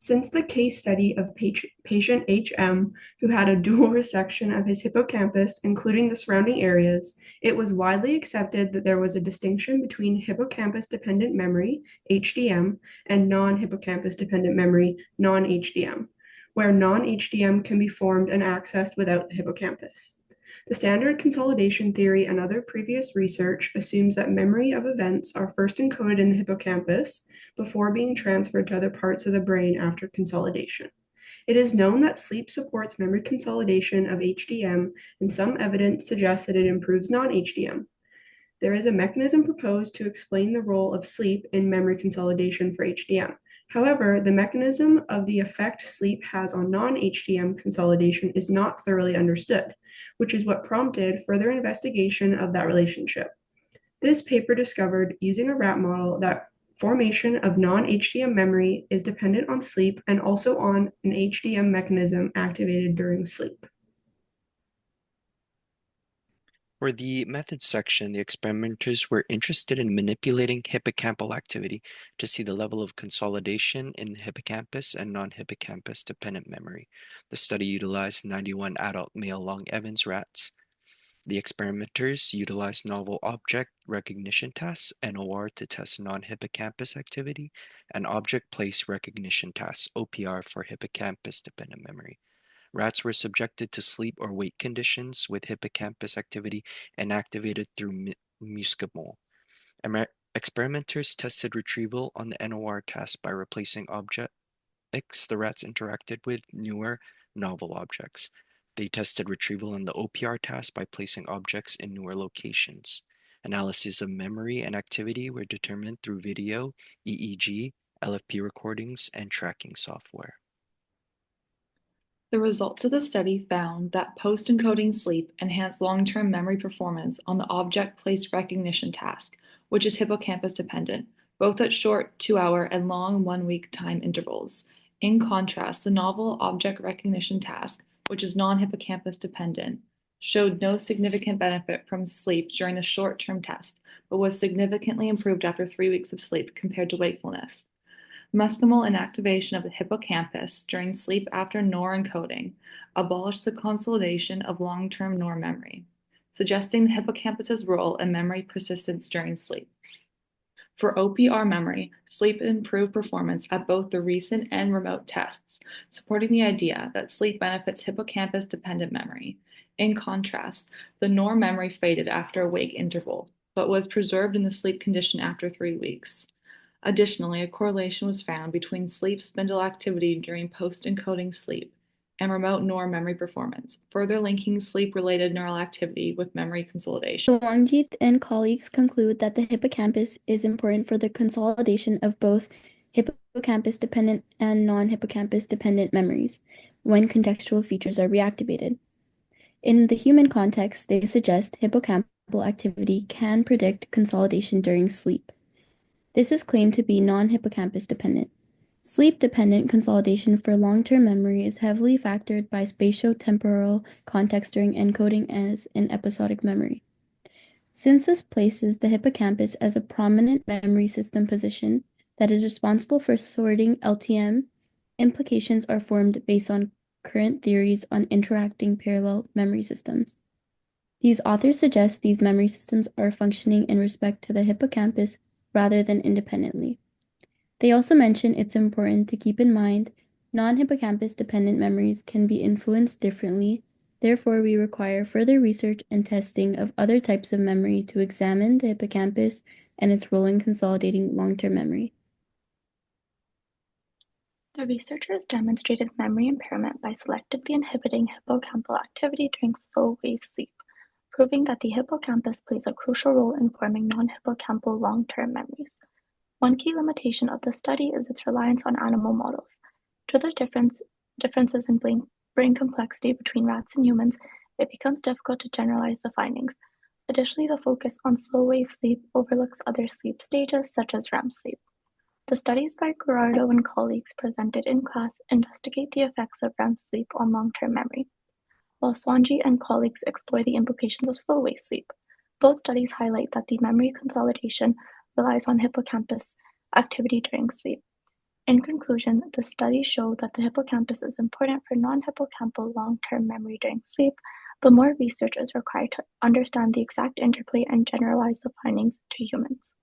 Since the case study of patient HM, who had a dual resection of his hippocampus, including the surrounding areas, it was widely accepted that there was a distinction between hippocampus-dependent memory, HDM, and non-hippocampus-dependent memory, non-HDM, where non-HDM can be formed and accessed without the hippocampus. The standard consolidation theory and other previous research assumes that memory of events are first encoded in the hippocampus before being transferred to other parts of the brain after consolidation. It is known that sleep supports memory consolidation of HDM, and some evidence suggests that it improves non-HDM. There is a mechanism proposed to explain the role of sleep in memory consolidation for HDM. However, the mechanism of the effect sleep has on non-HDM consolidation is not thoroughly understood, which is what prompted further investigation of that relationship. This paper discovered, using a rat model, that formation of non-HDM memory is dependent on sleep and also on an HDM mechanism activated during sleep. For the methods section, the experimenters were interested in manipulating hippocampal activity to see the level of consolidation in the hippocampus and non-hippocampus dependent memory. The study utilized 91 adult male Long Evans rats. The experimenters utilized novel object recognition tests, NOR, to test non-hippocampus activity, and object place recognition tests, OPR, for hippocampus dependent memory. Rats were subjected to sleep or wake conditions with hippocampus activity inactivated through muscimol. Experimenters tested retrieval on the NOR test by replacing objects the rats interacted with newer, novel objects. They tested retrieval on the OPR test by placing objects in newer locations. Analysis of memory and activity were determined through video, EEG, LFP recordings, and tracking software. The results of the study found that post-encoding sleep enhanced long-term memory performance on the object place recognition task, which is hippocampus dependent, both at short 2-hour and long 1-week time intervals. In contrast, the novel object recognition task, which is non-hippocampus dependent, showed no significant benefit from sleep during the short-term test, but was significantly improved after 3 weeks of sleep compared to wakefulness. Muscimol inactivation of the hippocampus during sleep after NOR encoding abolished the consolidation of long-term NOR memory, suggesting the hippocampus's role in memory persistence during sleep. For OPR memory, sleep improved performance at both the recent and remote tests, supporting the idea that sleep benefits hippocampus-dependent memory. In contrast, the NOR memory faded after a wake interval, but was preserved in the sleep condition after 3 weeks. Additionally, a correlation was found between sleep spindle activity during post-encoding sleep and remote NOR memory performance, further linking sleep-related neural activity with memory consolidation. Sawangjit and colleagues conclude that the hippocampus is important for the consolidation of both hippocampus-dependent and non-hippocampus-dependent memories when contextual features are reactivated. In the human context, they suggest hippocampal activity can predict consolidation during sleep. This is claimed to be non-hippocampus dependent. Sleep-dependent consolidation for long-term memory is heavily factored by spatiotemporal context during encoding as in episodic memory. Since this places the hippocampus as a prominent memory system position that is responsible for sorting LTM, implications are formed based on current theories on interacting parallel memory systems. These authors suggest these memory systems are functioning in respect to the hippocampus rather than independently. They also mention it's important to keep in mind non-hippocampus dependent memories can be influenced differently. Therefore, we require further research and testing of other types of memory to examine the hippocampus and its role in consolidating long-term memory. The researchers demonstrated memory impairment by selectively inhibiting hippocampal activity during slow-wave sleep, proving that the hippocampus plays a crucial role in forming non-hippocampal long-term memories. One key limitation of the study is its reliance on animal models. Due to the differences in brain complexity between rats and humans, it becomes difficult to generalize the findings. Additionally, the focus on slow-wave sleep overlooks other sleep stages, such as REM sleep. The studies by Gerardo and colleagues presented in class investigate the effects of REM sleep on long-term memory, while Sawangjit and colleagues explore the implications of slow-wave sleep. Both studies highlight that the memory consolidation relies on hippocampus activity during sleep. In conclusion, the studies show that the hippocampus is important for non-hippocampal long-term memory during sleep, but more research is required to understand the exact interplay and generalize the findings to humans.